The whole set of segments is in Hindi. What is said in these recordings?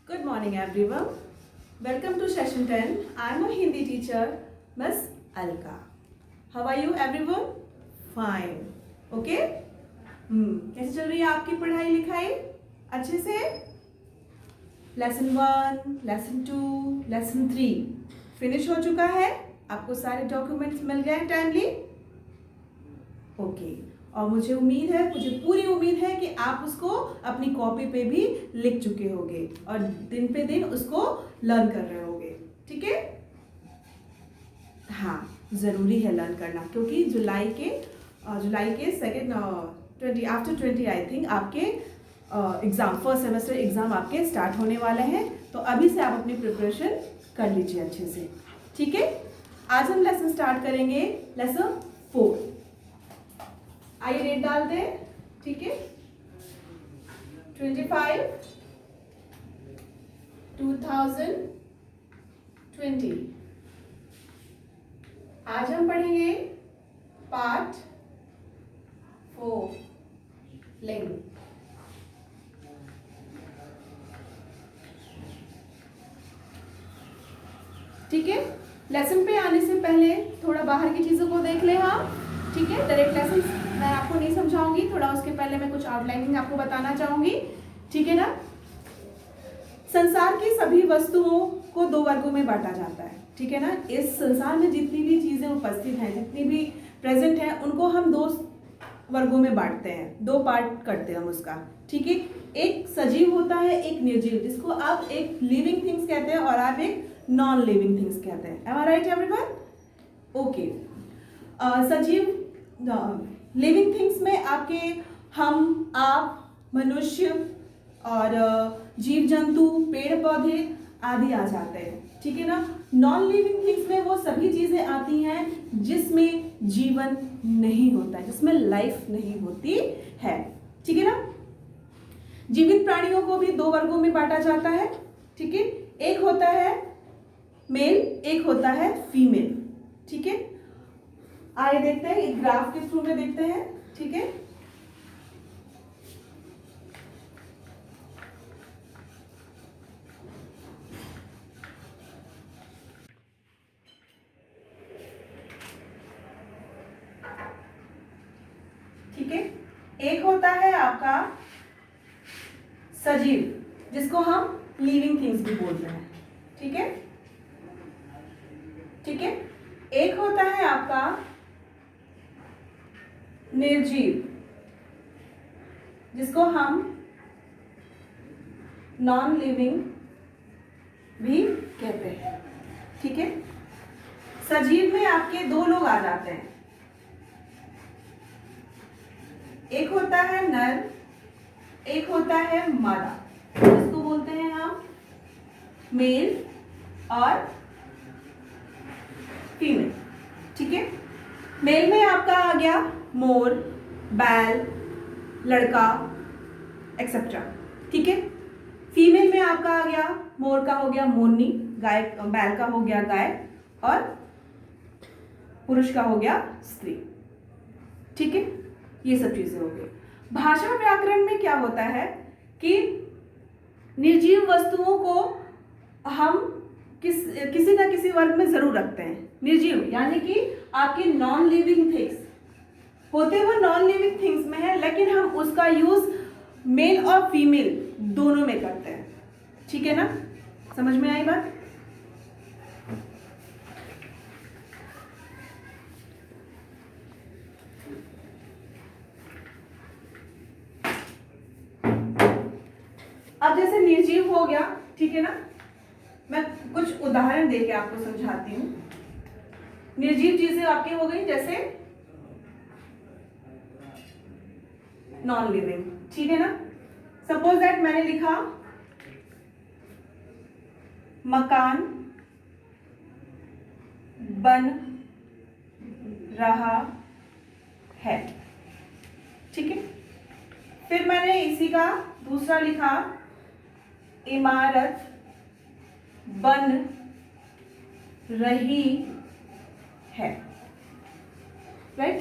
Good morning everyone. Welcome to session 10. I am a Hindi teacher, Miss Alka. How are you everyone? Fine. Okay? कैसे चल रही है आपकी पढ़ाई लिखाई? अच्छे से? लेसन 1, लेसन 2, लेसन 3 फिनिश हो चुका है? आपको सारे डॉक्यूमेंट्स मिल गए टाइमली? ओके। और मुझे पूरी उम्मीद है कि आप उसको अपनी कॉपी पे भी लिख चुके होंगे और दिन पे दिन उसको लर्न कर रहे होंगे। ठीक है? हाँ, ज़रूरी है लर्न करना, क्योंकि जुलाई के सेकेंड 20 आफ्टर 20 आई थिंक आपके एग्ज़ाम फर्स्ट सेमेस्टर एग्ज़ाम आपके स्टार्ट होने वाले हैं। तो अभी से आप अपनी प्रिपरेशन कर लीजिए अच्छे से। ठीक है? आज हम लेसन स्टार्ट करेंगे, लेसन 4। आइए डेट डालते हैं। ठीक है? 25 2020। आज हम पढ़ेंगे पार्ट 4 लिंग। ठीक है? लेसन पे आने से पहले थोड़ा बाहर की चीज़ों को देख लें। हाँ, ठीक है? डायरेक्ट लेसन मैं आपको नहीं समझाऊंगी, थोड़ा उसके पहले मैं कुछ आउटलाइनिंग आपको बताना चाहूंगी। ठीक है ना? संसार की सभी वस्तुओं को 2 वर्गों में बांटा जाता है। ठीक है ना? इस संसार में जितनी भी चीजें उपस्थित हैं, जितनी भी प्रेजेंट हैं, उनको हम 2 वर्गों में बांटते हैं, 2 पार्ट करते हैं हम उसका। ठीक है? एक सजीव होता है, एक निर्जीव, जिसको आप एक लिविंग थिंग्स कहते हैं और आप एक नॉन लिविंग थिंग्स कहते हैं। एम आई राइट एवरीवन? ओके। सजीव लिविंग थिंग्स में आपके हम, आप, मनुष्य और जीव जंतु, पेड़ पौधे आदि आ जाते हैं। ठीक है ना? नॉन लिविंग थिंग्स में वो सभी चीजें आती हैं जिसमें जीवन नहीं होता है, जिसमें लाइफ नहीं होती है। ठीक है ना? जीवित प्राणियों को भी 2 वर्गों में बांटा जाता है। ठीक है? एक होता है मेल, एक होता है फीमेल। ठीक है? आइए देखते हैं, एक ग्राफ के थ्रू में देखते हैं। ठीक है? ठीक है? एक होता है आपका सजीव, जिसको हम लिविंग थिंग्स भी बोलते हैं। ठीक है? ठीक है? एक होता है आपका निर्जीव, जिसको हम नॉन लिविंग भी कहते हैं। ठीक है? सजीव में आपके 2 लोग आ जाते हैं। एक होता है नर, एक होता है मादा, जिसको बोलते हैं हम मेल और फीमेल। ठीक है? मेल में आपका आ गया मोर, बैल, लड़का एक्सेट्रा। ठीक है? फीमेल में आपका आ गया, मोर का हो गया मोरनी, गाय, बैल का हो गया गाय और पुरुष का हो गया स्त्री। ठीक है? ये सब चीजें हो गई। भाषा व्याकरण में क्या होता है कि निर्जीव वस्तुओं को हम किसी ना किसी वर्ग में जरूर रखते हैं। निर्जीव यानी कि आपके नॉन लिविंग थिंग्स होते हुए नॉन लिविंग थिंग्स में है, लेकिन हम उसका यूज मेल और फीमेल दोनों में करते हैं। ठीक है ना? समझ में आई बात? अब जैसे निर्जीव हो गया, ठीक है ना? मैं कुछ उदाहरण देके आपको समझाती हूँ। निर्जीव चीजें आपकी हो गई जैसे नॉन लिविंग। ठीक है ना? सपोज दैट मैंने लिखा मकान बन रहा है। ठीक है? फिर मैंने इसी का दूसरा लिखा इमारत बन रही है। राइट?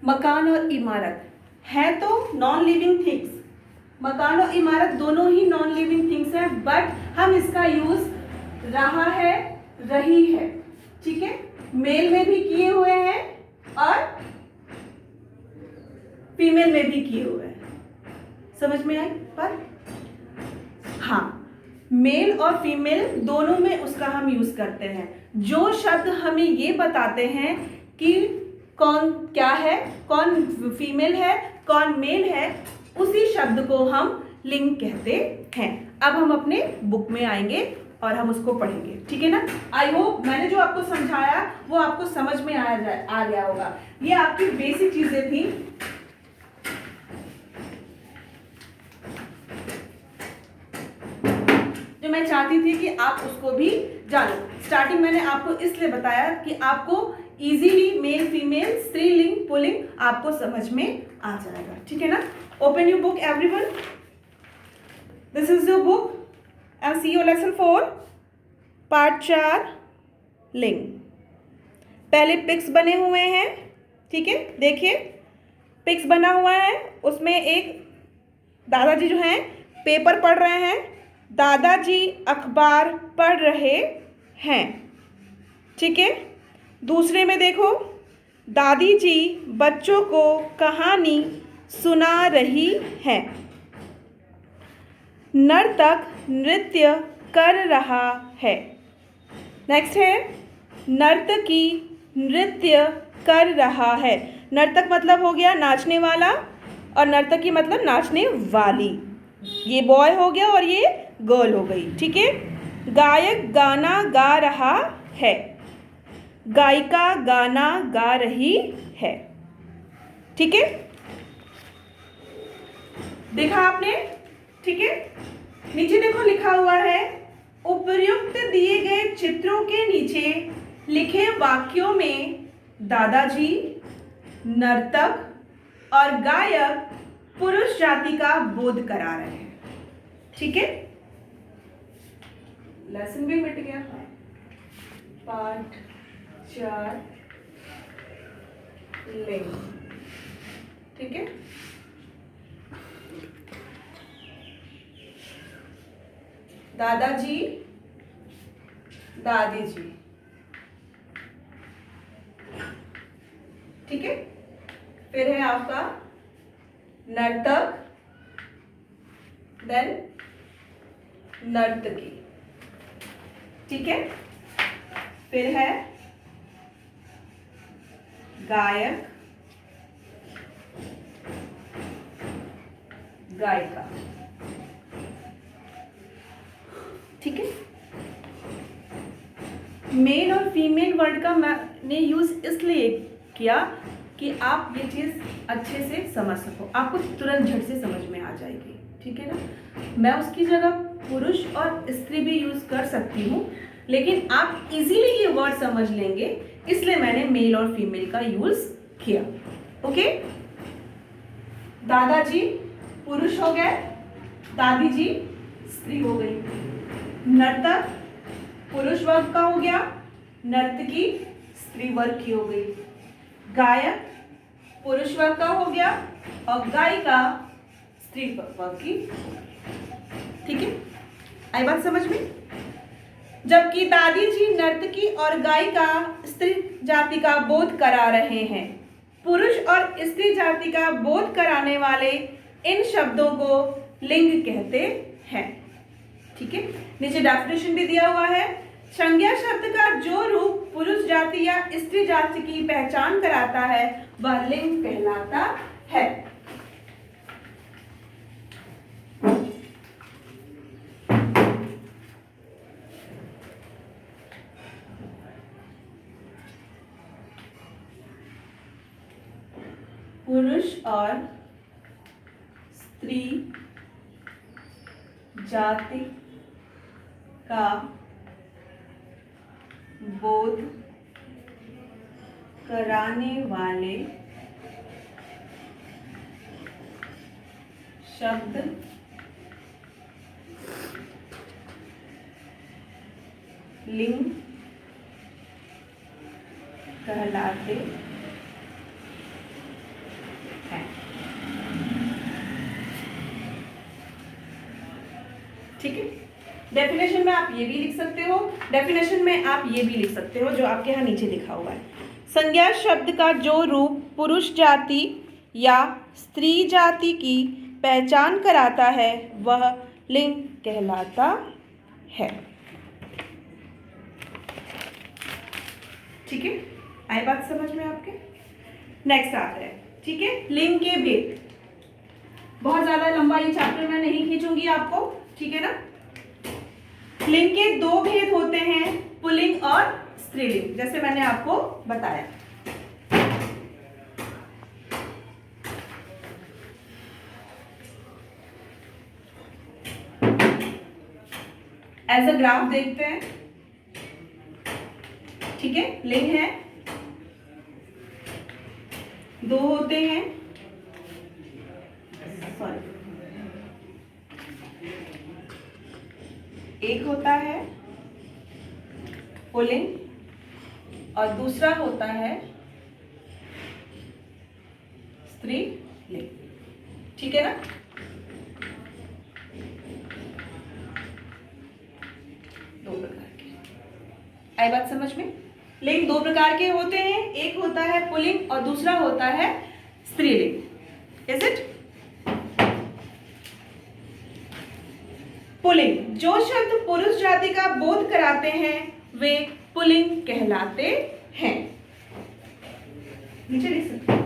मकान और इमारत है तो नॉन लिविंग थिंग्स, मकान और इमारत दोनों ही नॉन लिविंग थिंग्स हैं, बट हम इसका यूज रहा है, रही है, ठीक है, मेल में भी किए हुए हैं और फीमेल में भी किए हुए हैं। समझ में आई पर? हाँ, मेल और फीमेल दोनों में उसका हम यूज करते हैं। जो शब्द हमें ये बताते हैं कि कौन क्या है, कौन फीमेल है, कौन मेल है, उसी शब्द को हम लिंग कहते हैं। अब हम अपने बुक में आएंगे और हम उसको पढ़ेंगे, ठीक है ना। आई होप मैंने जो आपको समझाया वो आपको समझ में आ गया होगा। ये आपकी बेसिक चीजें थी। जो मैं चाहती थी कि आप उसको भी जानो। स्टार्टिंग मैंने आपको इसलिए बताया कि आपको इजीली मेल फीमेल स्त्रीलिंग पुल्लिंग आपको समझ में आ जाएगा, ठीक है ना। Open your book everyone, this is your book and see your lesson 4 part 4 लिंग। पहले पिक्स बने हुए हैं, ठीक है, देखिए पिक्स बना हुआ है, उसमें एक दादाजी जो हैं पेपर पढ़ रहे हैं, दादाजी अखबार पढ़ रहे हैं, ठीक है। दूसरे में देखो दादी जी बच्चों को कहानी सुना रही है, नर्तक नृत्य कर रहा है। नेक्स्ट है नर्तकी नृत्य कर रहा है। नर्तक मतलब हो गया नाचने वाला और नर्तकी मतलब नाचने वाली। ये बॉय हो गया और ये गर्ल हो गई, ठीक है। गायक गाना गा रहा है, गायिका गाना गा रही है, ठीक है। देखा आपने, ठीक है। नीचे देखो लिखा हुआ है उपर्युक्त दिए गए चित्रों के नीचे लिखे वाक्यों में दादाजी, नर्तक और गायक पुरुष जाति का बोध करा रहे हैं, ठीक है। लेसन भी मिट गया। पार्ट 4 लिंग, ठीक है। दादाजी, दादी जी, ठीक है। फिर है आपका नर्तक, देन नर्तकी, ठीक है। फिर है गायक, गायिका, ठीक है। मेल और फीमेल वर्ड का मैंने यूज इसलिए किया कि आप ये चीज अच्छे से समझ सको, आपको तुरंत झट से समझ में आ जाएगी, ठीक है ना। मैं उसकी जगह पुरुष और स्त्री भी यूज कर सकती हूँ, लेकिन आप इजीली ये वर्ड समझ लेंगे, इसलिए मैंने मेल और फीमेल का यूज किया, ओके। दादाजी पुरुष हो गए, दादी जी स्त्री हो गई, नर्तक पुरुष वर्ग का हो गया, नर्तकी स्त्री वर्ग की हो गई, गायक पुरुष वर्ग का हो गया और गायिका स्त्री वर्ग की, ठीक है। आई बात समझ में? जबकि दादी जी नर्तकी और गायिका स्त्री जाति का बोध करा रहे हैं। पुरुष और स्त्री जाति का बोध कराने वाले इन शब्दों को लिंग कहते हैं, ठीक है। नीचे डेफिनेशन भी दिया हुआ है। संज्ञा शब्द का जो रूप पुरुष जाति या स्त्री जाति की पहचान कराता है वह लिंग कहलाता है। पुरुष और स्त्री जाति का बोध कराने वाले शब्द लिंग कहलाते डेफिनेशन में आप ये भी लिख सकते हो, डेफिनेशन में आप ये भी लिख सकते हो जो आपके यहाँ नीचे लिखा हुआ है। संज्ञा शब्द का जो रूप पुरुष जाति या स्त्री जाति की पहचान कराता है वह लिंग कहलाता है। ठीक है, आई बात समझ में आपके? नेक्स्ट आता है, ठीक है, लिंग के भेद। बहुत ज्यादा लंबा ये चैप्टर मैं नहीं खींचूंगी आपको, ठीक है ना। लिंग के दो भेद होते हैं, पुल्लिंग और स्त्रीलिंग, जैसे मैंने आपको बताया। एज अ ग्राफ देखते हैं, ठीक है। लिंग है, दो होते हैं, सॉरी, एक होता है पुल्लिंग और दूसरा होता है स्त्रीलिंग, ठीक है ना। दो प्रकार के, आई बात समझ में? लिंग दो प्रकार के होते हैं, एक होता है पुल्लिंग और दूसरा होता है स्त्रीलिंग। Is it? पुल्लिंग, जो शब्द पुरुष जाति का बोध कराते हैं वे पुल्लिंग कहलाते हैं। नीचे लिख सकते हैं।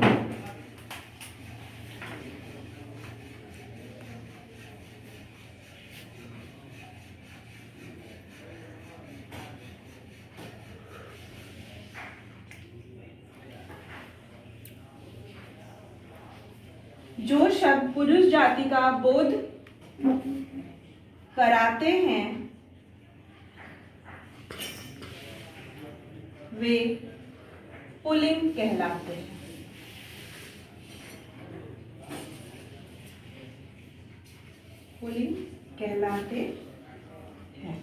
जो शब्द पुरुष जाति का बोध कराते हैं वे पुल्लिंग कहलाते हैं। पुल्लिंग कहलाते हैं।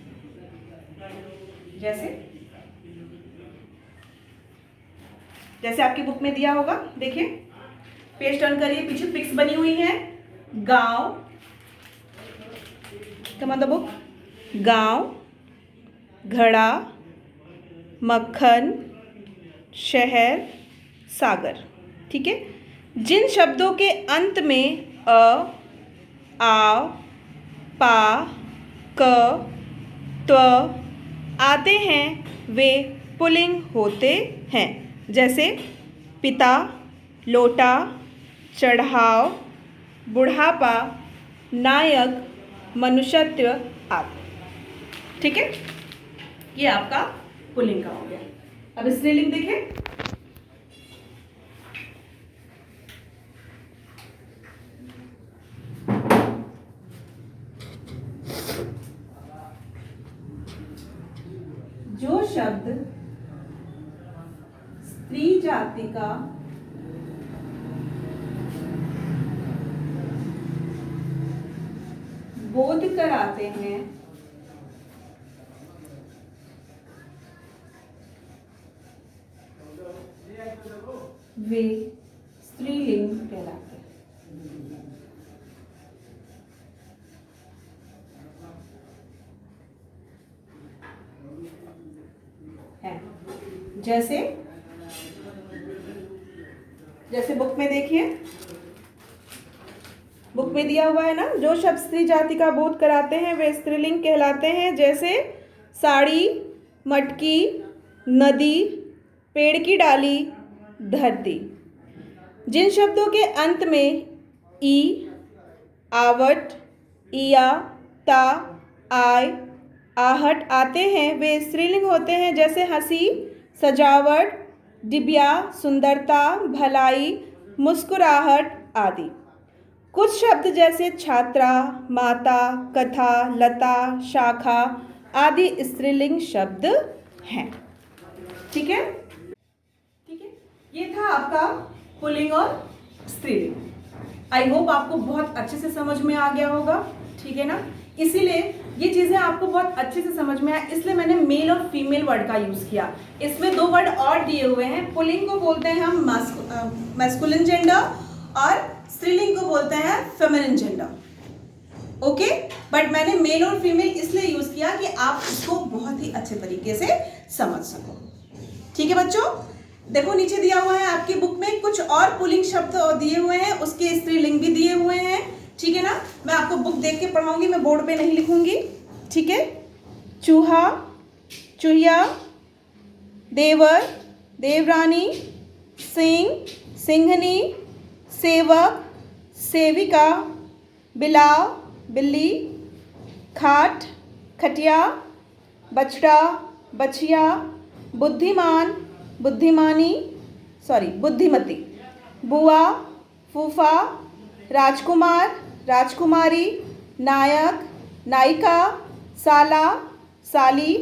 जैसे आपकी बुक में दिया होगा, देखिए, पेज टर्न करिए, पीछे पिक्स बनी हुई है। गांव, कम ऑन द बुक, गांव, घड़ा, मक्खन, शहर, सागर, ठीक है। जिन शब्दों के अंत में अ, आ, पा, क, त्व आते हैं वे पुल्लिंग होते हैं। जैसे पिता, लोटा, चढ़ाव, बुढ़ापा, नायक, मनुष्यत्व आदि, ठीक है। ये आपका पुल्लिंग का हो गया। अब स्त्रीलिंग देखें। जो शब्द स्त्री जाति का बोध कराते हैं वे स्त्रीलिंग कहलाते हैं। जैसे बुक में देखिए, बुक में दिया हुआ है ना, जो शब्द स्त्री जाति का बोध कराते हैं वे स्त्रीलिंग कहलाते हैं। जैसे साड़ी, मटकी, नदी, पेड़ की डाली, धरती। जिन शब्दों के अंत में ई, आवट, इया, ता, आय, आहट आते हैं वे स्त्रीलिंग होते हैं। जैसे हंसी, सजावट, डिबिया, सुंदरता, भलाई, मुस्कुराहट आदि। कुछ शब्द जैसे छात्रा, माता, कथा, लता, शाखा आदि स्त्रीलिंग शब्द हैं, ठीक है। ठीक है, ये था आपका पुल्लिंग और स्त्रीलिंग। आई होप आपको बहुत अच्छे से समझ में आ गया होगा, ठीक है ना। इसीलिए ये चीज़ें आपको बहुत अच्छे से समझ में आए, इसलिए मैंने मेल और फीमेल वर्ड का यूज़ किया। इसमें दो वर्ड और दिए हुए हैं। पुल्लिंग को बोलते हैं हम मैस्कुलिन जेंडर और स्त्रीलिंग को बोलते हैं फेमिनिन जेंडर, ओके, बट मैंने मेल और फीमेल इसलिए यूज किया कि आप इसको बहुत ही अच्छे तरीके से समझ सको। ठीक है बच्चों, देखो नीचे दिया हुआ है आपकी बुक में कुछ और पुल्लिंग शब्द दिए हुए हैं, उसके स्त्रीलिंग भी दिए हुए हैं। ठीक है ना, मैं आपको बुक देख के पढ़ाऊंगी, मैं बोर्ड पे नहीं लिखूंगी। ठीक है, चूहा, चूहिया, देवर, देवरानी, सिंह, सिंघनी, सेवक, सेविका, बिलाव, बिल्ली, खाट, खटिया, बछड़ा, बछिया, बुद्धिमान, बुद्धिमानी, बुद्धिमती, बुआ, फूफा, राजकुमार, राजकुमारी, नायक, नायिका, साला, साली,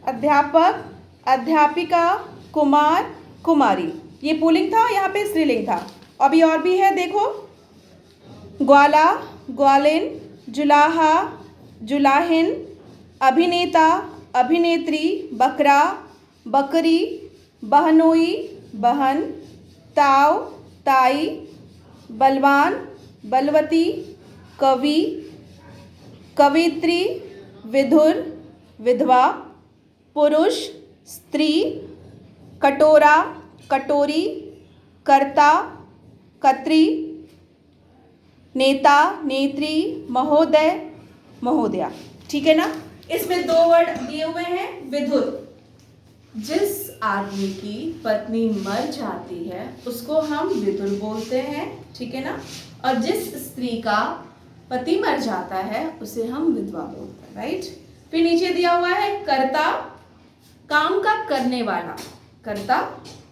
अध्यापक, अध्यापिका, कुमार, कुमारी। ये पुल्लिंग था, यहाँ पे स्त्रीलिंग था। अभी और भी है, देखो, ग्वाला, ग्वालिन, जुलाहा, जुलाहिन, अभिनेता, अभिनेत्री, बकरा, बकरी, बहनोई, बहन, ताव, ताई, बलवान, बलवती, कवि, कवित्री, विधुर, विधवा, पुरुष, स्त्री, कटोरा, कटोरी, कर्ता, कत्री, नेता, नेत्री, महोदय, महोदया। ठीक है ना, इसमें 2 वर्ड दिए हुए हैं। विधुर, जिस आदमी की पत्नी मर जाती है उसको हम विधुर बोलते हैं। ठीक है ना, और जिस स्त्री का पति मर जाता है उसे हम विधवा बोलते हैं। राइट, फिर नीचे दिया हुआ है कर्ता, काम का करने वाला, कर्ता,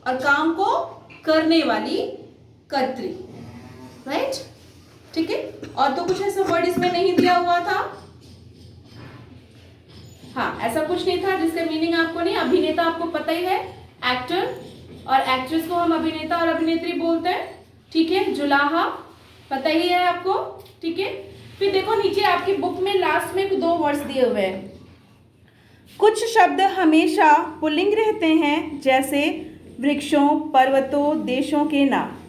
और काम को करने वाली, कर्त्री। राइट, ठीक है, और तो कुछ ऐसा वर्ड इसमें नहीं दिया हुआ था। हाँ, ऐसा कुछ नहीं था जिसका मीनिंग आपको नहीं। अभिनेता आपको पता ही है, एक्टर, और एक्ट्रेस को हम अभिनेता और अभिनेत्री बोलते हैं। ठीक है, जुलाहा पता ही है आपको। ठीक है, फिर देखो नीचे आपकी बुक में लास्ट में 2 वर्ड्स दिए हुए हैं। कुछ शब्द हमेशा पुल्लिंग रहते हैं, जैसे वृक्षों, पर्वतों, देशों के नाम।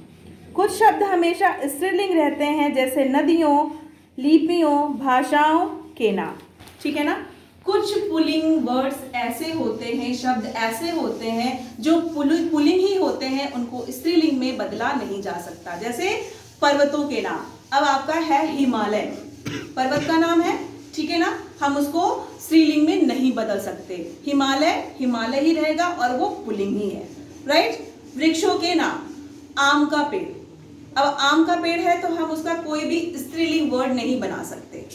कुछ शब्द हमेशा स्त्रीलिंग रहते हैं, जैसे नदियों, लिपियों, भाषाओं के नाम। ठीक है ना, कुछ पुल्लिंग वर्ड्स ऐसे होते हैं, शब्द ऐसे होते हैं जो पुल्लिंग ही होते हैं, उनको स्त्रीलिंग में बदला नहीं जा सकता। जैसे पर्वतों के नाम, अब आपका है हिमालय, पर्वत का नाम है। ठीक है ना, हम उसको स्त्रीलिंग में नहीं बदल सकते। हिमालय हिमालय ही रहेगा और वो पुल्लिंग ही है। राइट, वृक्षों के नाम, आम का पेड़, अब आम का पेड़ है तो हम उसका कोई भी स्त्रीलिंग वर्ड नहीं बना सकते।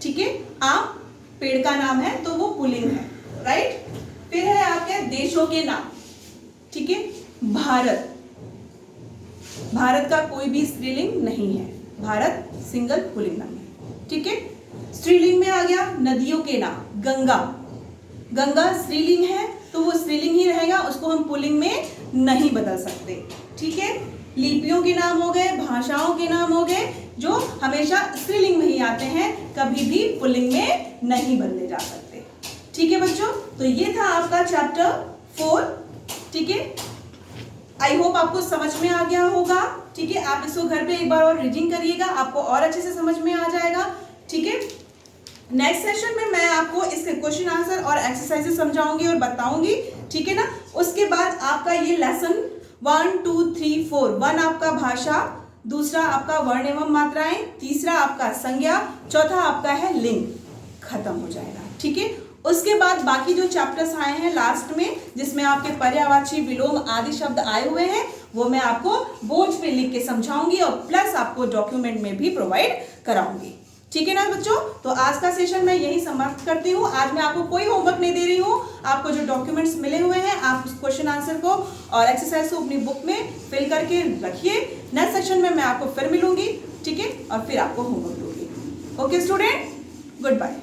ठीक है, आम पेड़ का नाम है तो वो पुल्लिंग है। राइट, फिर है आपके देशों के नाम। ठीक है, भारत, भारत का कोई भी स्त्रीलिंग नहीं है, भारत सिंगल पुल्लिंग नाम है। ठीक है, स्त्रीलिंग में आ गया नदियों के नाम, गंगा, गंगा स्त्रीलिंग है तो वो स्त्रीलिंग ही रहेगा, उसको हम पुल्लिंग में नहीं बदल सकते। ठीक है, लिपियों के नाम हो गए, भाषाओं के नाम हो गए, जो हमेशा स्त्रीलिंग में ही आते हैं, कभी भी पुल्लिंग में नहीं बदले जा सकते। ठीक है बच्चों, तो ये था आपका चैप्टर 4। ठीक है, आई होप आपको समझ में आ गया होगा। ठीक है, आप इसको घर पे एक बार और रीडिंग करिएगा, आपको और अच्छे से समझ में आ जाएगा। ठीक है, नेक्स्ट सेशन में मैं आपको इसके क्वेश्चन आंसर और एक्सरसाइजेस समझाऊंगी और बताऊंगी। ठीक है ना, उसके बाद आपका ये लेसन 1 2 3 4, 1 आपका भाषा, दूसरा आपका वर्ण एवं मात्राएं, तीसरा आपका संज्ञा, चौथा आपका है लिंग, खत्म हो जाएगा। ठीक है, उसके बाद बाकी जो चैप्टर्स आए हैं लास्ट में, जिसमें आपके पर्यायवाची, विलोम आदि शब्द आए हुए हैं, वो मैं आपको बोर्ड पे लिख के समझाऊंगी और प्लस आपको डॉक्यूमेंट में भी प्रोवाइड कराऊंगी। ठीक है ना बच्चों, तो आज का सेशन मैं यही समाप्त करती हूँ। आज मैं आपको कोई होमवर्क नहीं दे रही हूँ, आपको जो डॉक्यूमेंट्स मिले हुए हैं आप उस क्वेश्चन आंसर को और एक्सरसाइज को अपनी बुक में फिल करके रखिए। नेक्स्ट सेशन में मैं आपको फिर मिलूंगी। ठीक है, और फिर आपको होमवर्क दूंगी। Okay student, good bye.